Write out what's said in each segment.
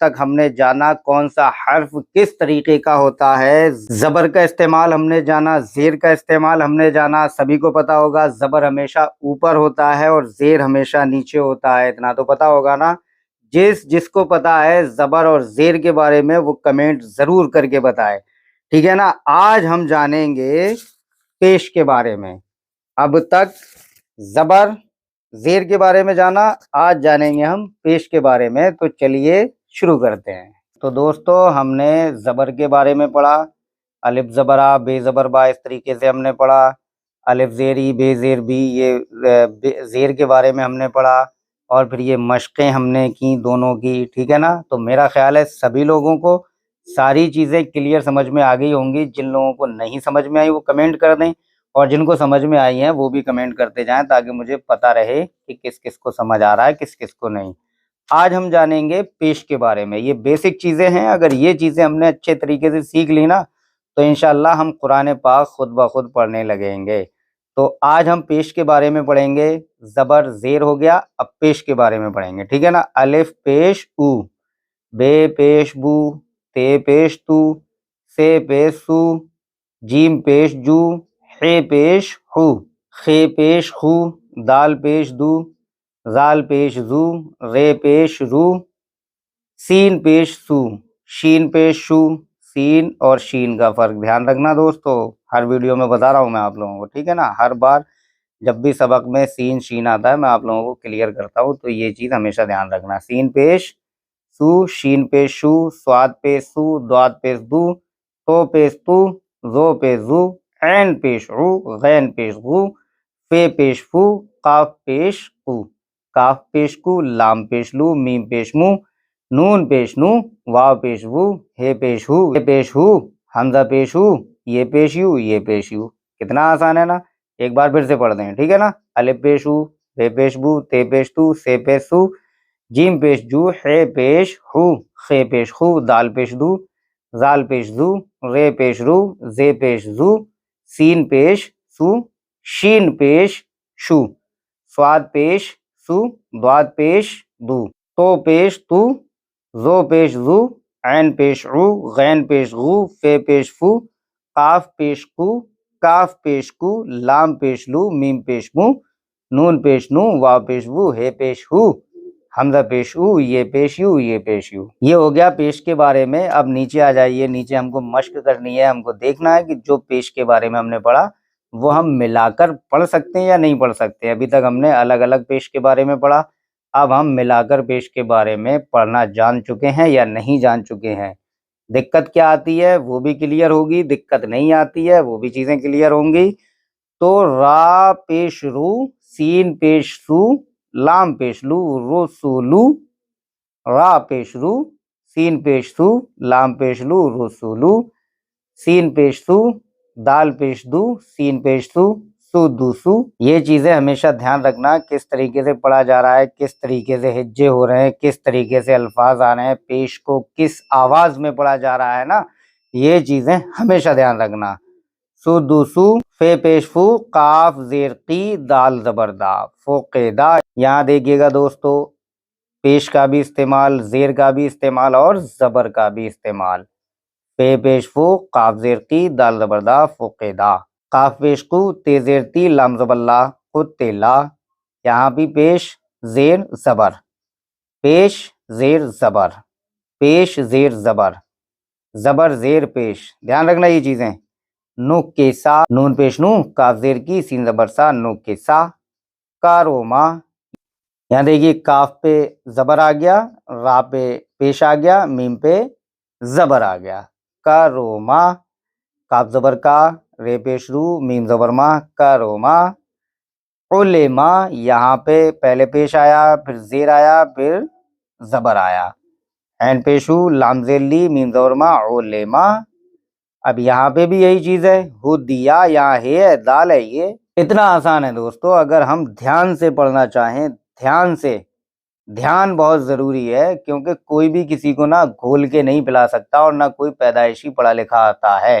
تک ہم نے جانا کون سا حرف کس طریقے کا ہوتا ہے، زبر کا استعمال ہم نے جانا، زیر کا استعمال ہم نے جانا۔ سبھی کو پتا ہوگا زبر ہمیشہ اوپر ہوتا ہے اور زیر ہمیشہ نیچے ہوتا ہے، اتنا تو پتا ہوگا نا۔ جس کو پتا ہے زبر اور زیر کے بارے میں وہ کمنٹ ضرور کر کے بتائے، ٹھیک ہے نا۔ آج ہم جانیں گے پیش کے بارے میں۔ اب تک زبر زیر کے بارے میں جانا، آج جانیں گے ہم پیش کے بارے میں۔ تو چلیے شروع کرتے ہیں۔ تو دوستو ہم نے زبر کے بارے میں پڑھا، الف زبر آ، بے زبر با، اس طریقے سے ہم نے پڑھا۔ الف زیر ای، بے زیر بی، یہ زیر کے بارے میں ہم نے پڑھا، اور پھر یہ مشقیں ہم نے کی دونوں کی، ٹھیک ہے نا۔ تو میرا خیال ہے سبھی لوگوں کو ساری چیزیں کلیئر سمجھ میں آ گئی ہوں گی۔ جن لوگوں کو نہیں سمجھ میں آئی وہ کمنٹ کر دیں، اور جن کو سمجھ میں آئی ہیں وہ بھی کمنٹ کرتے جائیں، تاکہ مجھے پتہ رہے کہ کس کس کو سمجھ آ رہا ہے کس کس کو نہیں۔ آج ہم جانیں گے پیش کے بارے میں۔ یہ بیسک چیزیں ہیں، اگر یہ چیزیں ہم نے اچھے طریقے سے سیکھ لی نا تو انشاءاللہ ہم قرآن پاک خود بخود پڑھنے لگیں گے۔ تو آج ہم پیش کے بارے میں پڑھیں گے۔ زبر زیر ہو گیا، اب پیش کے بارے میں پڑھیں گے، ٹھیک ہے نا۔ الف پیش او، بے پیش بو، تے پیش تو، سے پیش سو، جیم پیش جو، ح پیش ہو، خ پیش خو، دال پیش دو، زال پیش زو، رے پیش رو، سین پیش سو، شین پیش شو۔ سین اور شین کا فرق دھیان رکھنا دوستو، ہر ویڈیو میں بتا رہا ہوں میں آپ لوگوں کو، ٹھیک ہے نا۔ ہر بار جب بھی سبق میں سین شین آتا ہے میں آپ لوگوں کو کلیئر کرتا ہوں، تو یہ چیز ہمیشہ دھیان رکھنا۔ سین پیش سو، شین پیش شو، سواد پیش سو، دواد پیش دو، تو پیش تو، زو پیش زو، عین پیش عو، غین پیش غو، فے پیش فو، قاف پیش قو، کاف پیش کو، لام پیش لو، میم پیش مو، نون پیش نو، واو پیش وو، ہے پیش ہو، یہ پیش ہو، حمزہ پیش ہو، یہ پیش یو، یہ پیش یو۔ کتنا آسان ہے نا، ایک بار پھر سے پڑھ دیں، ٹھیک ہے نا۔ الف پیش ہو، بے پیش بو، تے پیش تو، سے پیش سو، جیم پیش جو، ہے پیش ہو، خے پیش خو، دال پیش دو، زال پیش زو، رے پیش رو، زے پیش زو، سین پیش سو، شین پیش شو، سواد پیش سو، دواد پیش دو، تو پیش تو، زو پیش زو، عین پیش عو، غین پیش غو، فے پیش فو، قاف پیش کو، کاف پیش کو، لام پیش لو، میم پیش مو، نون پیش نو، واو پیش وو، ہے پیش ہو، حمزہ پیش او، یہ پیش یو، یہ پیش یو۔ یہ ہو گیا پیش کے بارے میں۔ اب نیچے آ جائیے، نیچے ہم کو مشق کرنی ہے، ہم کو دیکھنا ہے کہ جو پیش کے بارے میں ہم نے پڑھا وہ ہم ملا کر پڑھ سکتے ہیں یا نہیں پڑھ سکتے۔ ابھی تک ہم نے الگ الگ پیش کے بارے میں پڑھا، اب ہم ملا کر پیش کے بارے میں پڑھنا جان چکے ہیں یا نہیں جان چکے ہیں۔ دقت کیا آتی ہے وہ بھی کلیئر ہوگی، دقت نہیں آتی ہے وہ بھی چیزیں کلیئر ہوں گی۔ تو را پیش رو، سین پیش سو، لام پیش لو، رو سو لو، را پیش رو، سین پیش سو، لام پیش لو، رو سو لو، سین پیش سو، دال پیش دو، سین پیش سو، سو دو سو۔ یہ چیزیں ہمیشہ دھیان رکھنا، کس طریقے سے پڑھا جا رہا ہے، کس طریقے سے ہجے ہو رہے ہیں، کس طریقے سے الفاظ آ رہے ہیں، پیش کو کس آواز میں پڑھا جا رہا ہے نا، یہ چیزیں ہمیشہ دھیان رکھنا۔ سو دو سو، فے پیش فو، قاف زیر قی، دال زبر دا، فوقیدہ۔ یہاں دیکھیے گا دوستو، پیش کا بھی استعمال، زیر کا بھی استعمال، اور زبر کا بھی استعمال۔ پے پیش فو، قاف زیر قی، دال زبر دا، فوقیدہ۔ قاف پیش قو، تے زیر تی، لام زبر لا، قتلا۔ یہاں بھی پیش زیر زبر، پیش زیر زبر، پیش زیر زبر، زبر زیر پیش، دھیان رکھنا یہ چیزیں۔ نو کے سا، نون پیش نو، کاف زیر کی، سین زبر سا، نو کے سا۔ کاروما، یہاں دیکھیے کاف پہ زبر آ گیا، را پہ پیش آ گیا، میم پہ زبر آ گیا، کاروما۔ کاف زبر کا، رے پیش رو، میم زبر ما، کاروما۔ علما، یہاں پہ پہلے پیش آیا، پھر زیر آیا، پھر زبر آیا، عین پیش ہو، لام زیر لی، میم زبر ما، علما۔ اب یہاں پہ بھی یہی چیز ہے، ہدیہ، یہاں ہے دال ہے، یہ اتنا آسان ہے دوستو۔ اگر ہم دھیان سے پڑھنا چاہیں، دھیان سے، دھیان بہت ضروری ہے، کیونکہ کوئی بھی کسی کو نہ گھول کے نہیں پلا سکتا، اور نہ کوئی پیدائشی پڑھا لکھا آتا ہے۔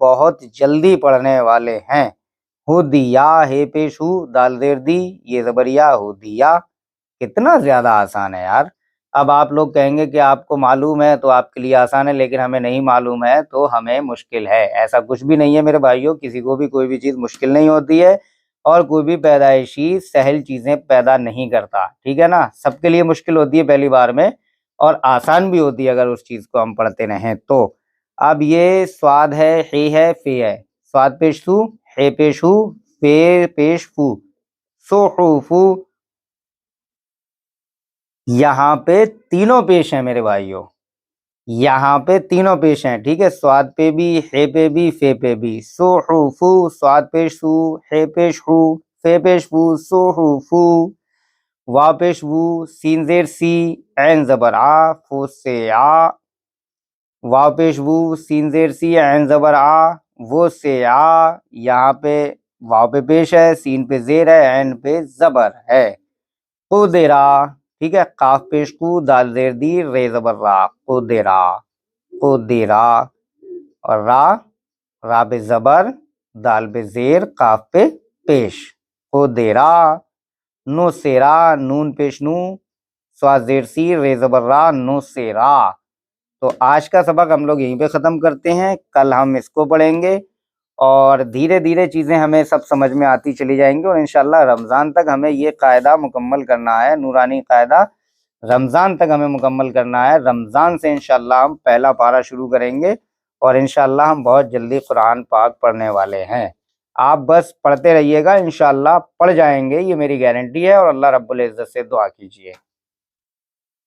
بہت جلدی پڑھنے والے ہیں۔ ہدیہ ہے پیش ہو دال زیر دی یہ زبریا ہدیہ، کتنا زیادہ آسان ہے یار۔ اب آپ لوگ کہیں گے کہ آپ کو معلوم ہے تو آپ کے لیے آسان ہے، لیکن ہمیں نہیں معلوم ہے تو ہمیں مشکل ہے۔ ایسا کچھ بھی نہیں ہے میرے بھائیوں، کسی کو بھی کوئی بھی چیز مشکل نہیں ہوتی ہے، اور کوئی بھی پیدائشی سہل چیزیں پیدا نہیں کرتا، ٹھیک ہے نا۔ سب کے لیے مشکل ہوتی ہے پہلی بار میں، اور آسان بھی ہوتی ہے اگر اس چیز کو ہم پڑھتے رہیں تو۔ اب یہ سواد ہے، ہی ہے، فی ہے، سواد پیش سو، ہے پیش ہو، فے پیش فو، صحف، یہاں پہ تینوں پیش ہیں میرے بھائیوں، یہاں پہ تینوں پیش ہیں، ٹھیک ہے۔ سواد پہ بھی، ہے پہ بھی، فے پہ بھی۔ صحف، سواد پیش سو، ہے پیش ہو، فے پیش فو، صحف، وا پیش وو، سین زیر سی، عین زبر آ، فو سے آ، وا پیش وو، سین زیر سی، عین زبر آ، وہ سے آ، یہاں پہ واو پہ پیش ہے، سین پہ زیر ہے، عین پہ زبر ہے۔ قدرا، ٹھیک ہے، قاف پیش کو، دال زیر دی، رے زبر را، قدرا، قدرا، اور را پہ زبر، دال پہ زیر، قاف پہ پیش، قدرا، نو سیرا، نون پیش نو، سوا زیر سی، رے زبر را، نو سیرا۔ تو آج کا سبق ہم لوگ یہیں پہ ختم کرتے ہیں، کل ہم اس کو پڑھیں گے، اور دھیرے دھیرے چیزیں ہمیں سب سمجھ میں آتی چلی جائیں گی، اور انشاءاللہ رمضان تک ہمیں یہ قاعدہ مکمل کرنا ہے، نورانی قاعدہ رمضان تک ہمیں مکمل کرنا ہے۔ رمضان سے انشاءاللہ ہم پہلا پارہ شروع کریں گے، اور انشاءاللہ ہم بہت جلدی قرآن پاک پڑھنے والے ہیں۔ آپ بس پڑھتے رہیے گا، انشاءاللہ پڑھ جائیں گے، یہ میری گارنٹی ہے، اور اللہ رب العزت سے دعا کیجیے۔